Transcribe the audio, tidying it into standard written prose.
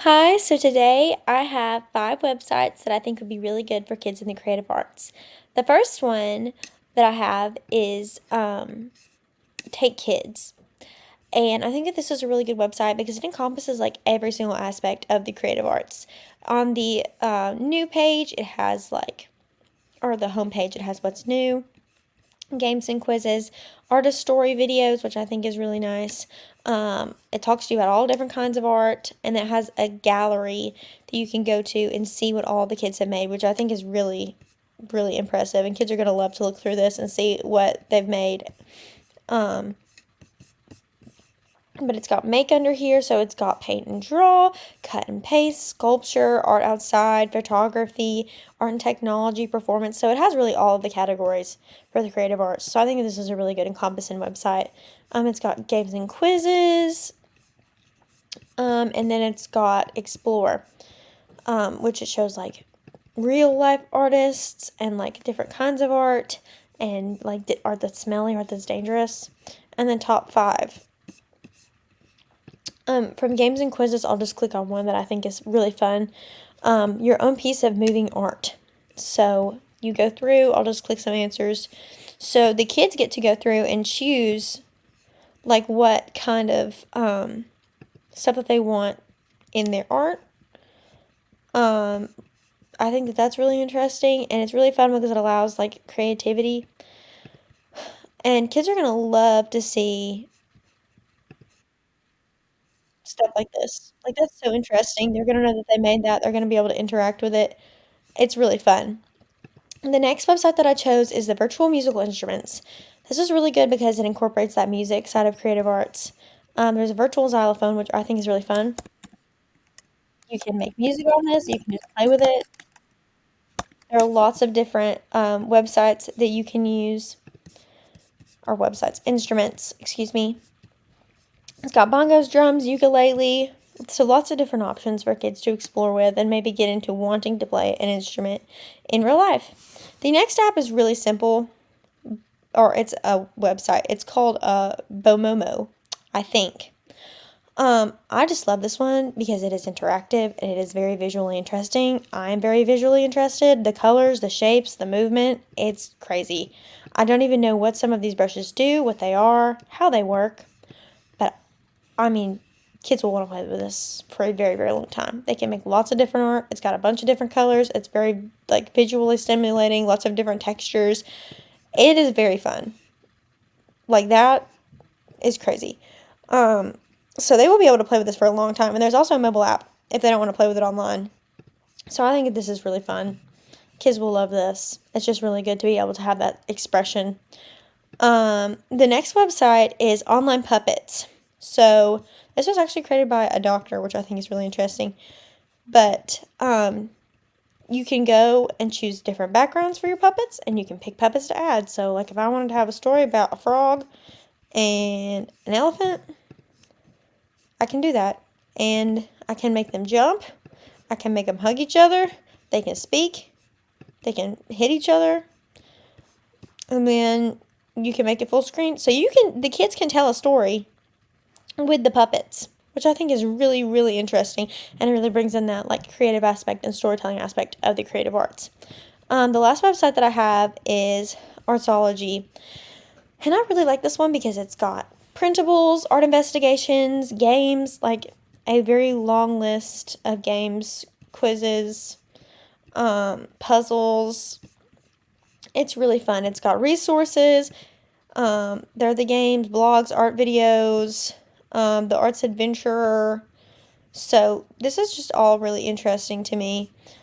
Hi, so today I have 5 websites that I think would be really good for kids in the creative arts. The first one that I have is Take Kids. And I think that this is a really good website because it encompasses like every single aspect of the creative arts. On the new page, it has or the home page, it has what's new, games and quizzes, artist story videos, which I think is really nice. It talks to you about all different kinds of art, and it has a gallery that you can go to and see what all the kids have made, which I think is really, really impressive. And kids are going to love to look through this and see what they've made. Um, but it's got make under here, so it's got paint and draw, cut and paste, sculpture, art outside, photography, art and technology, performance. So it has really all of the categories for the creative arts. So I think this is a really good encompassing website. It's got games and quizzes, and then it's got Explore, which it shows like real life artists and like different kinds of art and like art that's smelly, art that's dangerous, and then top 5. From games and quizzes, I'll just click on one that I think is really fun. Your own piece of moving art. So you go through, I'll just click some answers. So the kids get to go through and choose like what kind of stuff that they want in their art. I think that that's really interesting, and it's really fun because it allows like creativity. And kids are going to love to see stuff like this. Like, that's so interesting. They're going to know that they made that. They're going to be able to interact with it. It's really fun. The next website that I chose is the Virtual Musical Instruments. This is really good because it incorporates that music side of creative arts. There's a virtual xylophone, which I think is really fun. You can make music on this. You can just play with it. There are lots of different websites that you can use, or instruments, excuse me. It's got bongos, drums, ukulele, so lots of different options for kids to explore with and maybe get into wanting to play an instrument in real life. The next app is really simple, or it's a website. It's called Bomomo, I think. I just love this one because it is interactive and it is very visually interesting. I'm very visually interested. The colors, the shapes, the movement, it's crazy. I don't even know what some of these brushes do, what they are, how they work, but I mean, kids will want to play with this for a very, very long time. They can make lots of different art. It's got a bunch of different colors. It's very like visually stimulating, lots of different textures. It is very fun. Like that is crazy. So they will be able to play with this for a long time. And there's also a mobile app if they don't want to play with it online. So I think this is really fun. Kids will love this. It's just really good to be able to have that expression. The next website is Online Puppets. So this was actually created by a doctor, which I think is really interesting. But you can go and choose different backgrounds for your puppets, and you can pick puppets to add. So, like if I wanted to have a story about a frog and an elephant, I can do that. And I can make them jump. I can make them hug each other. They can speak. They can hit each other. And then you can make it full screen. So the kids can tell a story with the puppets, which I think is really, really interesting, and it really brings in that like creative aspect and storytelling aspect of the creative arts. The last website that I have is Artsology, and I really like this one because it's got printables, art investigations, games, like a very long list of games, quizzes, puzzles. It's really fun. It's got resources. There are the games, blogs, art videos, the Arts Adventurer. So this is just all really interesting to me.